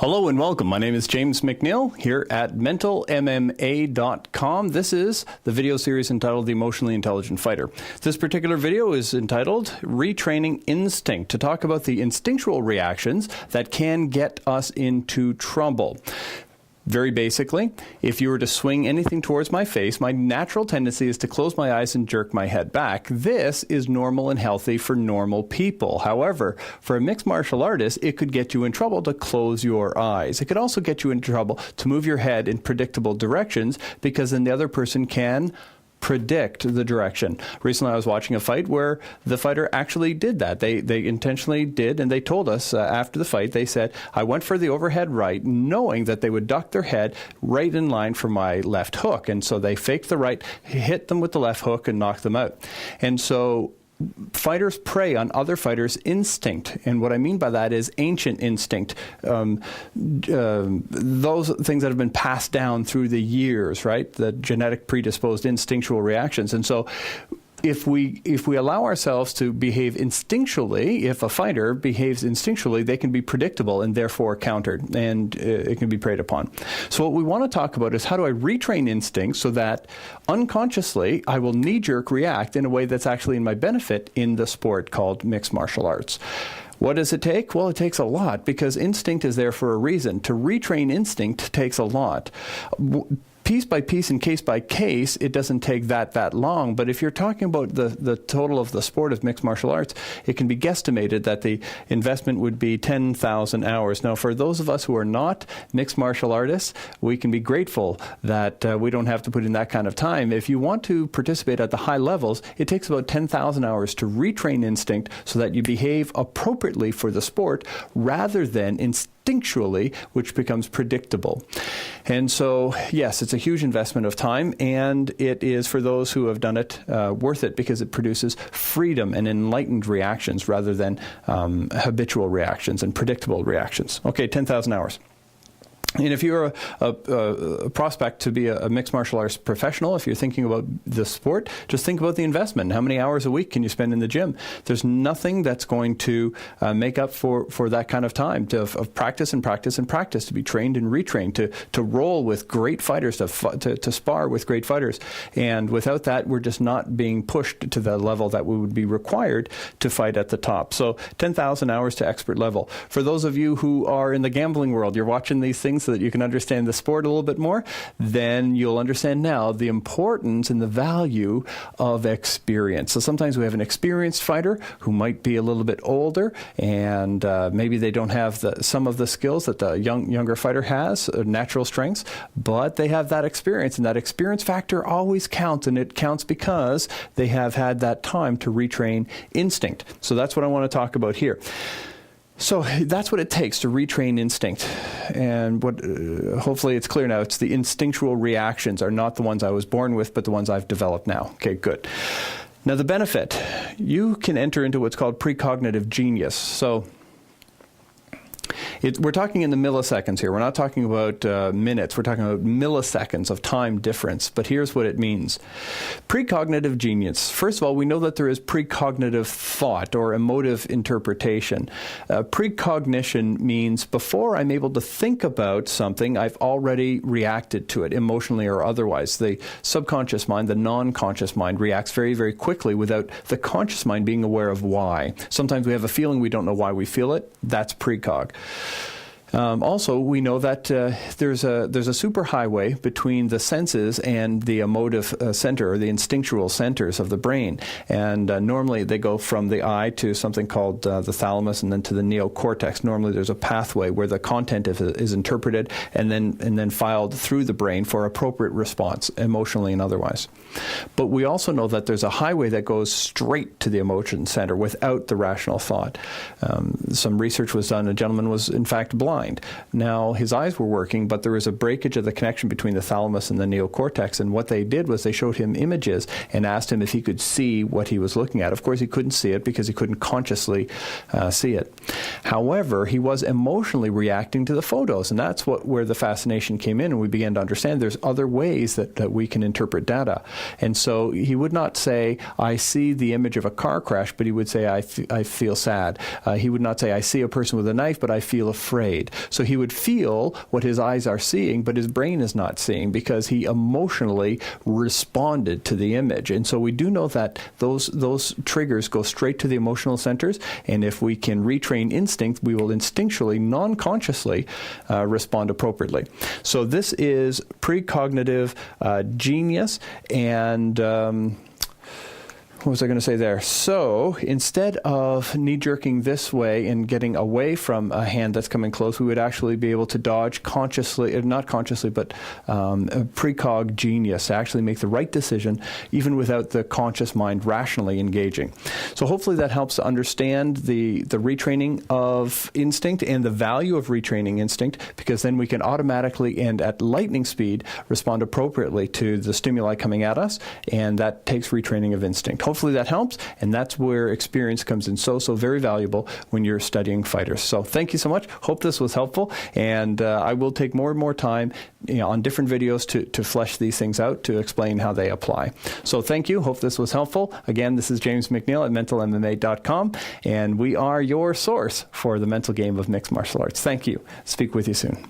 Hello and welcome. My name is James McNeil here at mentalmma.com. This is the video series entitled The Emotionally Intelligent Fighter. This particular video is entitled Retraining Instinct, to talk about the instinctual reactions that can get us into trouble. Very basically, if you were to swing anything towards my face, my natural tendency is to close my eyes and jerk my head back. This is normal and healthy for normal people. However, for a mixed martial artist, it could get you in trouble to close your eyes. It could also get you in trouble to move your head in predictable directions, because then the other person can predict the direction. Recently, I was watching a fight where the fighter actually did that. They intentionally did, and they told us after the fight, they said, I went for the overhead right, knowing that they would duck their head right in line for my left hook. And so they faked the right, hit them with the left hook, and knocked them out. And so fighters prey on other fighters' instinct. And what I mean by that is ancient instinct. Those things that have been passed down through the years, right? The genetic predisposed instinctual reactions. And so if we allow ourselves to behave instinctually, if a fighter behaves instinctually, they can be predictable and therefore countered, and it can be preyed upon. So what we want to talk about is, how do I retrain instincts so that unconsciously I will knee-jerk react in a way that's actually in my benefit in the sport called mixed martial arts. What does it take? Well, it takes a lot, because instinct is there for a reason. To retrain instinct takes a lot. Piece by piece and case by case, it doesn't take that long. But if you're talking about the total of the sport of mixed martial arts, it can be guesstimated that the investment would be 10,000 hours. Now, for those of us who are not mixed martial artists, we can be grateful that we don't have to put in that kind of time. If you want to participate at the high levels, it takes about 10,000 hours to retrain instinct so that you behave appropriately for the sport, rather than instinctually, which becomes predictable. And so, yes, it's a huge investment of time, and it is, for those who have done it, worth it, because it produces freedom and enlightened reactions rather than habitual reactions and predictable reactions. Okay, 10,000 hours. And if you're a prospect to be a mixed martial arts professional, if you're thinking about the sport, just think about the investment. How many hours a week can you spend in the gym? There's nothing that's going to make up for that kind of time of practice and practice and practice, to be trained and retrained, to roll with great fighters, to spar with great fighters. And without that, we're just not being pushed to the level that we would be required to fight at the top. So 10,000 hours to expert level. For those of you who are in the gambling world, you're watching these things so that you can understand the sport a little bit more, then you'll understand now the importance and the value of experience. So sometimes we have an experienced fighter who might be a little bit older, and maybe they don't have some of the skills that the younger fighter has, natural strengths, but they have that experience, and that experience factor always counts, and it counts because they have had that time to retrain instinct. So that's what I want to talk about here. So that's what it takes to retrain instinct. And what hopefully it's clear now, it's the instinctual reactions are not the ones I was born with, but the ones I've developed now. Okay, good. Now the benefit, you can enter into what's called precognitive genius. So we're talking in the milliseconds here. We're not talking about minutes. We're talking about milliseconds of time difference. But here's what it means. Precognitive genius. First of all, we know that there is precognitive thought or emotive interpretation. Precognition means before I'm able to think about something, I've already reacted to it emotionally or otherwise. The subconscious mind, the non-conscious mind, reacts very, very quickly without the conscious mind being aware of why. Sometimes we have a feeling, we don't know why we feel it. That's precog. Also, we know that there's a superhighway between the senses and the emotive center, or the instinctual centers of the brain. And normally they go from the eye to something called the thalamus, and then to the neocortex. Normally there's a pathway where the content is interpreted and then filed through the brain for appropriate response, emotionally and otherwise. But we also know that there's a highway that goes straight to the emotion center without the rational thought. Some research was done. A gentleman was in fact blind. Now, his eyes were working, but there was a breakage of the connection between the thalamus and the neocortex, and what they did was they showed him images and asked him if he could see what he was looking at. Of course, he couldn't see it because he couldn't consciously see it. However, he was emotionally reacting to the photos, and that's where the fascination came in, and we began to understand there's other ways that we can interpret data. And so he would not say, I see the image of a car crash, but he would say, I feel sad. He would not say, I see a person with a knife, but I feel afraid. So he would feel what his eyes are seeing, but his brain is not seeing because he emotionally responded to the image. And so we do know that those triggers go straight to the emotional centers, and if we can retrain instinct, we will instinctually, non-consciously respond appropriately. So this is precognitive genius, and what was I going to say there? So instead of knee-jerking this way and getting away from a hand that's coming close, we would actually be able to dodge consciously, not consciously, but precog genius, to actually make the right decision even without the conscious mind rationally engaging. So hopefully that helps to understand the retraining of instinct and the value of retraining instinct, because then we can automatically and at lightning speed respond appropriately to the stimuli coming at us, and that takes retraining of instinct. Hopefully that helps, and that's where experience comes in so very valuable when you're studying fighters. So thank you so much. Hope this was helpful, and I will take more and more time on different videos to flesh these things out, to explain how they apply. So thank you. Hope this was helpful. Again, this is James McNeil at mentalmma.com, and we are your source for the mental game of mixed martial arts. Thank you. Speak with you soon.